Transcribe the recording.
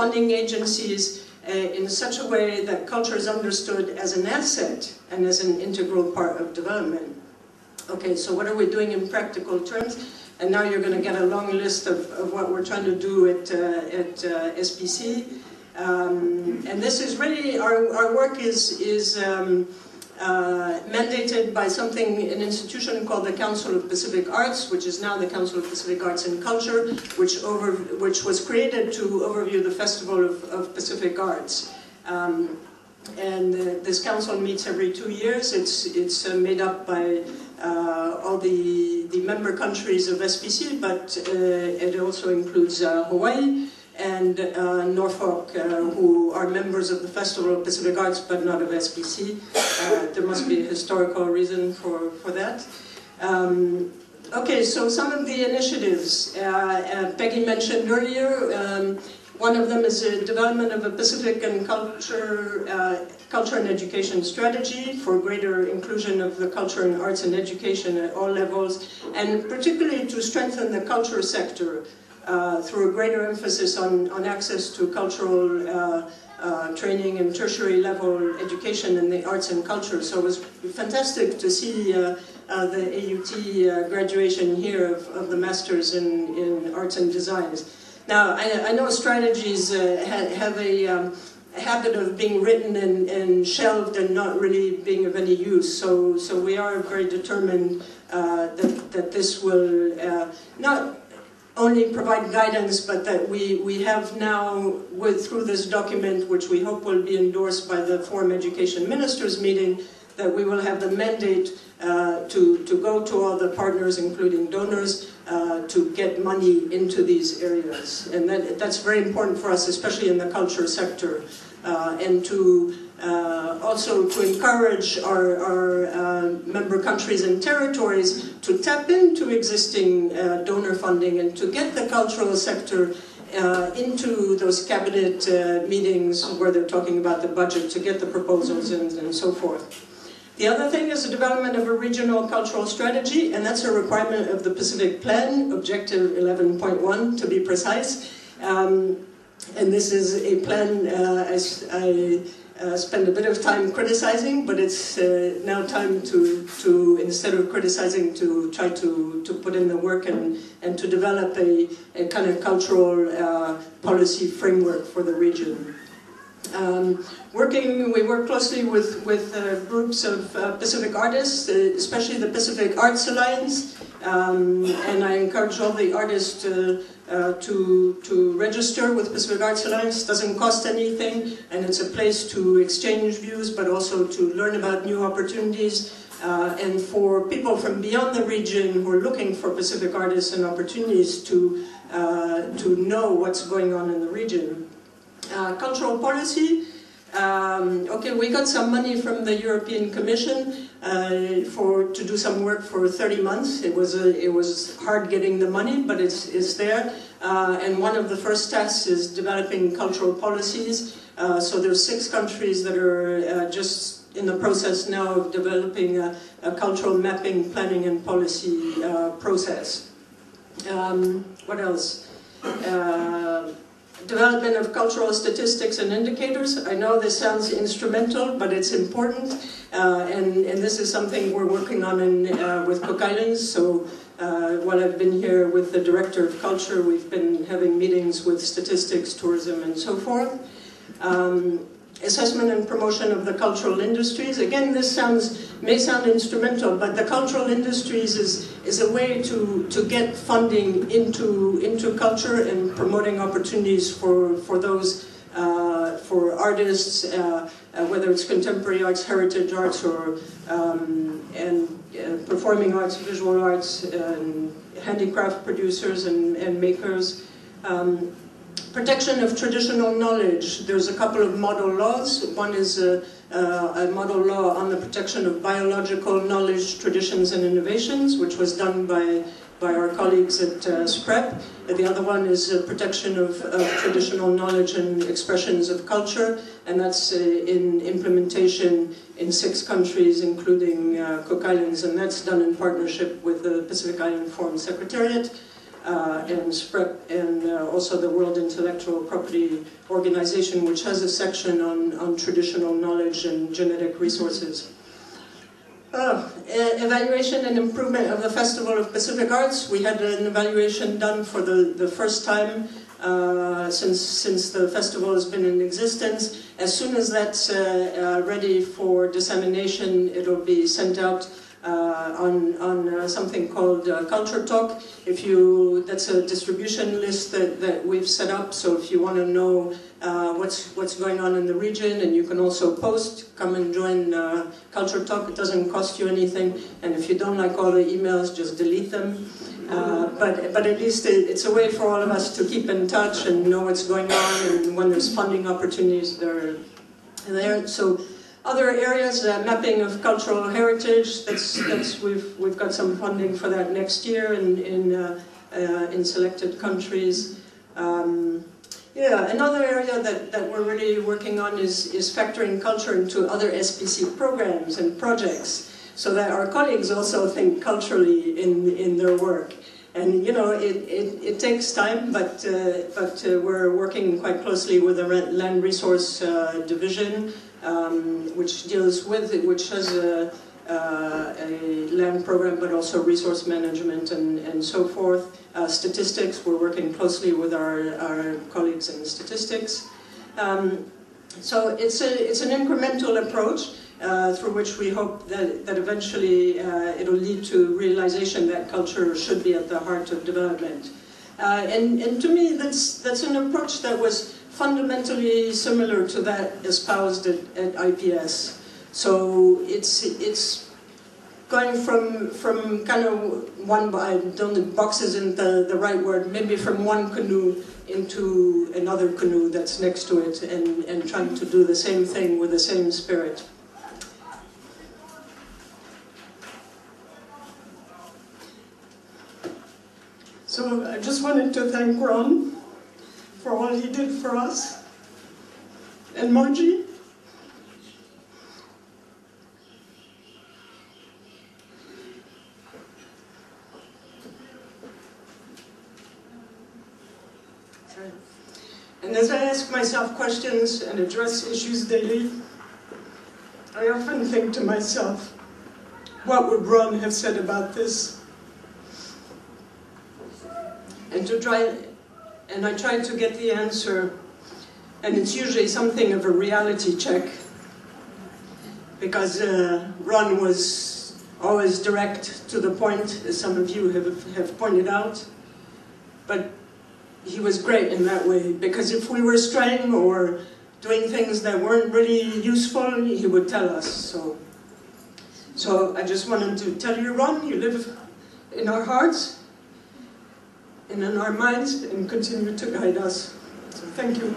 funding agencies in such a way that culture is understood as an asset and as an integral part of development. Okay, so what are we doing in practical terms? And now you're going to get a long list of what we're trying to do at SPC. And this is really, our work is mandated by an institution called the Council of Pacific Arts, which is now the Council of Pacific Arts and Culture, which was created to overview the Festival of Pacific Arts. And this council meets every 2 years. It's made up by all the member countries of SPC, but it also includes Hawaii and Norfolk, who are members of the Festival of Pacific Arts, but not of SPC. There must be a historical reason for that. Okay, so some of the initiatives Peggy mentioned earlier. One of them is the development of a Pacific and culture and education strategy for greater inclusion of the culture and arts and education at all levels, and particularly to strengthen the culture sector through a greater emphasis on access to cultural training and tertiary level education in the arts and culture. So it was fantastic to see the AUT graduation here of the Masters in Arts and Designs. Now, I know strategies have a habit of being written and shelved and not really being of any use. So we are very determined that this will not only provide guidance, but that we have now, through this document, which we hope will be endorsed by the Forum Education Ministers meeting, that we will have the mandate to go to all the partners, including donors, to get money into these areas. And that's very important for us, especially in the culture sector, and to also to encourage our member countries and territories to tap into existing donor funding and to get the cultural sector into those cabinet meetings where they're talking about the budget, to get the proposals and so forth. The other thing is the development of a regional cultural strategy, and that's a requirement of the Pacific Plan, Objective 11.1 to be precise. And this is a plan I spend a bit of time criticizing, but it's now time to instead of criticizing, to try to put in the work and to develop a kind of cultural policy framework for the region. We work closely with groups of Pacific artists, especially the Pacific Arts Alliance, and I encourage all the artists to register with Pacific Arts Alliance. It doesn't cost anything, and it's a place to exchange views, but also to learn about new opportunities, and for people from beyond the region who are looking for Pacific artists and opportunities to know what's going on in the region. Cultural policy. Okay, we got some money from the European Commission to do some work for 30 months. It was hard getting the money, but it's there. And one of the first tasks is developing cultural policies. So there's 6 countries that are just in the process now of developing a cultural mapping, planning, and policy process. What else? Development of cultural statistics and indicators. I know this sounds instrumental, but it's important, and this is something we're working on with Cook Islands. So while I've been here with the Director of Culture, we've been having meetings with statistics, tourism, and so forth. Assessment and promotion of the cultural industries. Again, this may sound instrumental, but the cultural industries is a way to get funding into culture and promoting opportunities for those for artists, whether it's contemporary arts, heritage arts, or performing arts, visual arts, handicraft producers and makers. Protection of traditional knowledge. There's a couple of model laws. One is a model law on the protection of biological knowledge, traditions, and innovations, which was done by our colleagues at SPREP. The other one is protection of traditional knowledge and expressions of culture, and that's in implementation in 6 countries, including Cook Islands, and that's done in partnership with the Pacific Island Forum Secretariat. and also the World Intellectual Property Organization, which has a section on traditional knowledge and genetic resources. Evaluation and improvement of the Festival of Pacific Arts. We had an evaluation done for the first time since the festival has been in existence. As soon as that's ready for dissemination, it'll be sent out on something called Culture Talk. That's a distribution list that we've set up, so if you want to know what's going on in the region, and you can also post, come and join Culture Talk. It doesn't cost you anything, and if you don't like all the emails, just delete them. But at least it's a way for all of us to keep in touch and know what's going on, and when there's funding opportunities, they're there. So other areas, mapping of cultural heritage, we've got some funding for that next year in selected countries. Another area that we're really working on is factoring culture into other SPC programs and projects, so that our colleagues also think culturally in their work. And you know, it takes time, but we're working quite closely with the Land Resource Division, which has a land program, but also resource management and so forth. Statistics, we're working closely with our colleagues in statistics. So it's an incremental approach through which we hope that eventually it'll lead to realization that culture should be at the heart of development. And to me, that's an approach that was fundamentally similar to that espoused at IPS. So it's going from kind of box isn't the right word, maybe from one canoe into another canoe that's next to it, and trying to do the same thing with the same spirit. So I just wanted to thank Ron for all he did for us, and Margie. And as I ask myself questions and address issues daily, I often think to myself, what would Ron have said about this? And I try to get the answer, and it's usually something of a reality check, because Ron was always direct to the point, as some of you have pointed out, but he was great in that way, because if we were straying or doing things that weren't really useful, he would tell us. So I just wanted to tell you, Ron, you live in our hearts and in our minds, and continue to guide us. So thank you.